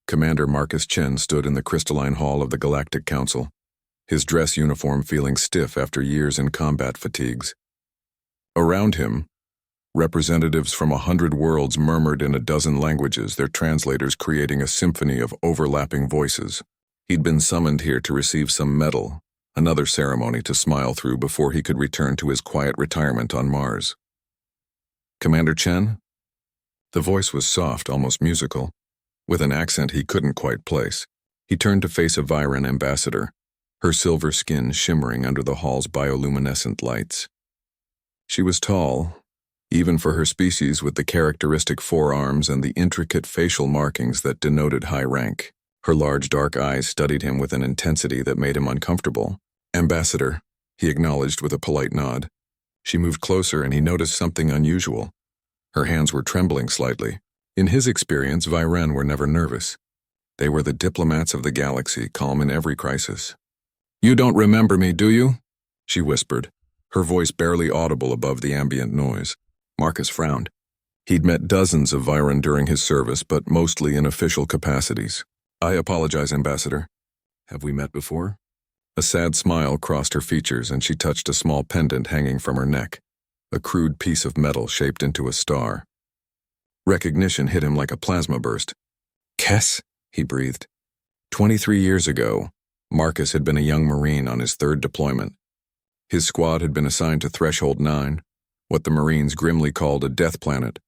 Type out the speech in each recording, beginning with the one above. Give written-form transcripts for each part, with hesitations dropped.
Commander Marcus Chen stood in the crystalline hall of the Galactic Council, his dress uniform feeling stiff after years in combat fatigues. Around him, representatives from 100 worlds murmured in a dozen languages, their translators creating a symphony of overlapping voices. He'd been summoned here to receive some medal, another ceremony to smile through before he could return to his quiet retirement on Mars. Commander Chen? The voice was soft, almost musical, with an accent he couldn't quite place. He turned to face a Viren ambassador, her silver skin shimmering under the hall's bioluminescent lights. She was tall, even for her species, with the characteristic forearms and the intricate facial markings that denoted high rank. Her large dark eyes studied him with an intensity that made him uncomfortable. "Ambassador," he acknowledged with a polite nod. She moved closer and he noticed something unusual. Her hands were trembling slightly. In his experience, Viren were never nervous. They were the diplomats of the galaxy, calm in every crisis. "You don't remember me, do you?" she whispered, her voice barely audible above the ambient noise. Marcus frowned. He'd met dozens of Viren during his service, but mostly in official capacities. "I apologize, Ambassador. Have we met before?" A sad smile crossed her features and she touched a small pendant hanging from her neck, a crude piece of metal shaped into a star. Recognition hit him like a plasma burst. "Kess?" he breathed. 23 years ago, Marcus had been a young Marine on his third deployment. His squad had been assigned to Threshold 9, what the Marines grimly called a death planet,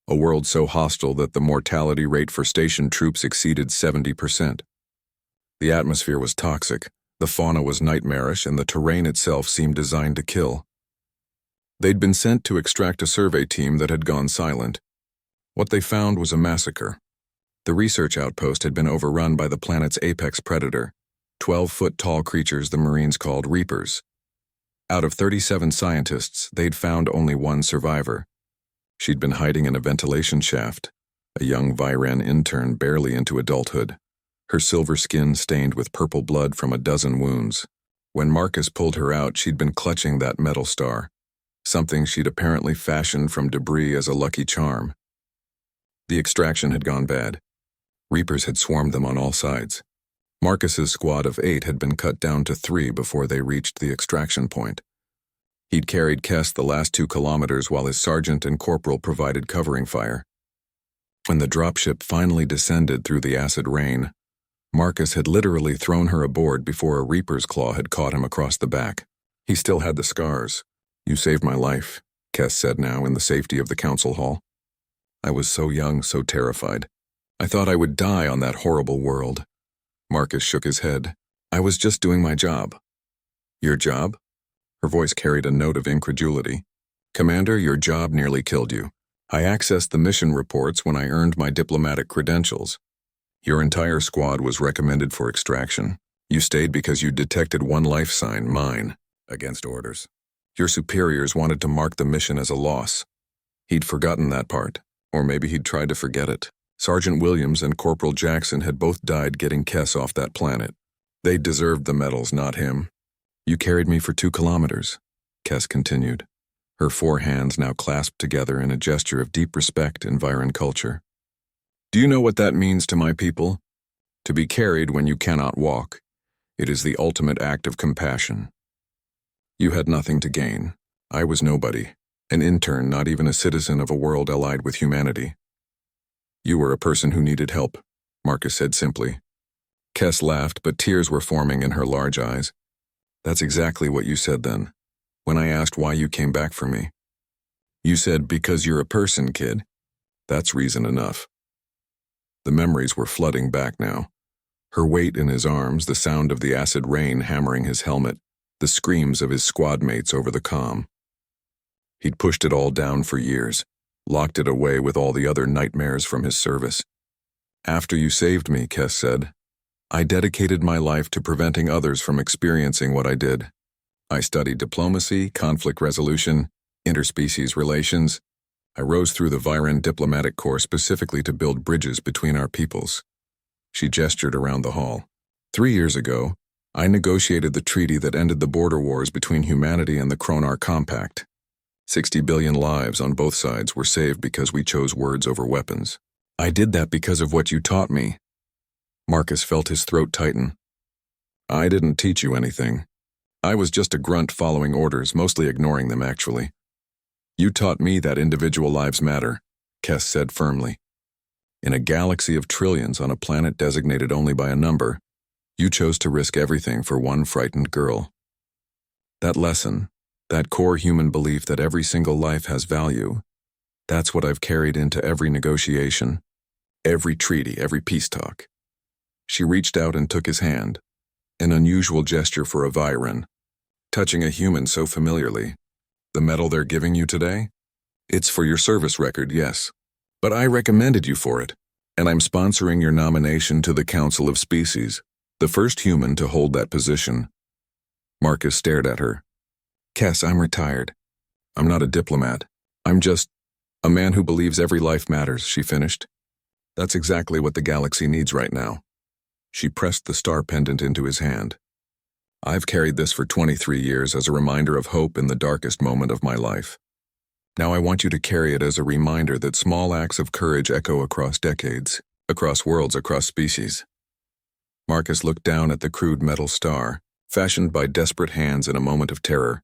a world so hostile that the mortality rate for stationed troops exceeded 70%. The atmosphere was toxic, the fauna was nightmarish, and the terrain itself seemed designed to kill. They'd been sent to extract a survey team that had gone silent. What they found was a massacre. The research outpost had been overrun by the planet's apex predator, 12-foot-tall creatures the Marines called Reapers. Out of 37 scientists, they'd found only one survivor. She'd been hiding in a ventilation shaft, a young Viren intern barely into adulthood, her silver skin stained with purple blood from a dozen wounds. When Marcus pulled her out, she'd been clutching that metal star, something she'd apparently fashioned from debris as a lucky charm. The extraction had gone bad. Reapers had swarmed them on all sides. Marcus's squad of 8 had been cut down to 3 before they reached the extraction point. He'd carried Kess the last 2 kilometers while his sergeant and corporal provided covering fire. When the dropship finally descended through the acid rain, Marcus had literally thrown her aboard before a Reaper's claw had caught him across the back. He still had the scars. "You saved my life," Kess said now in the safety of the council hall. "I was so young, so terrified. I thought I would die on that horrible world." Marcus shook his head. "I was just doing my job." "Your job?" Her voice carried a note of incredulity. "Commander, your job nearly killed you. I accessed the mission reports when I earned my diplomatic credentials. Your entire squad was recommended for extraction. You stayed because you detected one life sign, mine, against orders. Your superiors wanted to mark the mission as a loss. He'd forgotten that part, or maybe he'd tried to forget it. Sergeant Williams and Corporal Jackson had both died getting Kess off that planet. They deserved the medals, not him. You carried me for 2 kilometers, Kess continued, her 4 hands now clasped together in a gesture of deep respect in Viren culture. "Do you know what that means to my people? To be carried when you cannot walk. It is the ultimate act of compassion. You had nothing to gain. I was nobody, an intern, not even a citizen of a world allied with humanity. You were a person who needed help," Marcus said simply. Kess laughed, but tears were forming in her large eyes. "That's exactly what you said then, when I asked why you came back for me. You said, because you're a person, kid. That's reason enough." The memories were flooding back now. Her weight in his arms, the sound of the acid rain hammering his helmet, the screams of his squad mates over the comm. He'd pushed it all down for years, locked it away with all the other nightmares from his service. "After you saved me," Kess said, "I dedicated my life to preventing others from experiencing what I did. I studied diplomacy, conflict resolution, interspecies relations. I rose through the Viren diplomatic corps specifically to build bridges between our peoples." She gestured around the hall. 3 years ago, I negotiated the treaty that ended the border wars between humanity and the Kronar Compact. 60 billion lives on both sides were saved because we chose words over weapons. I did that because of what you taught me. Marcus felt his throat tighten. I didn't teach you anything. I was just a grunt following orders, mostly ignoring them, actually. You taught me that individual lives matter, Kess said firmly. In a galaxy of trillions on a planet designated only by a number, you chose to risk everything for one frightened girl. That lesson, that core human belief that every single life has value, that's what I've carried into every negotiation, every treaty, every peace talk. She reached out and took his hand, an unusual gesture for a Viren, touching a human so familiarly. The medal they're giving you today? It's for your service record, yes. But I recommended you for it, and I'm sponsoring your nomination to the Council of Species, the first human to hold that position. Marcus stared at her. Kess, I'm retired. I'm not a diplomat. I'm just a man who believes every life matters, she finished. That's exactly what the galaxy needs right now. She pressed the star pendant into his hand. I've carried this for 23 years as a reminder of hope in the darkest moment of my life. Now I want you to carry it as a reminder that small acts of courage echo across decades, across worlds, across species. Marcus looked down at the crude metal star, fashioned by desperate hands in a moment of terror,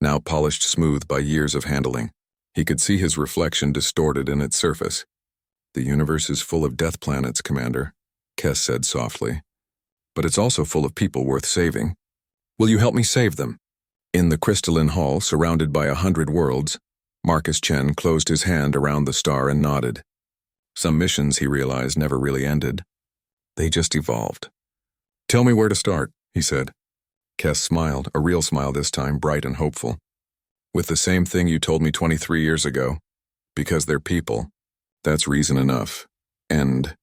now polished smooth by years of handling. He could see his reflection distorted in its surface. The universe is full of death planets, Commander, Kess said softly. But it's also full of people worth saving. Will you help me save them? In the crystalline hall, surrounded by 100 worlds, Marcus Chen closed his hand around the star and nodded. Some missions, he realized, never really ended. They just evolved. Tell me where to start, he said. Kess smiled, a real smile this time, bright and hopeful. With the same thing you told me 23 years ago. Because they're people. That's reason enough. And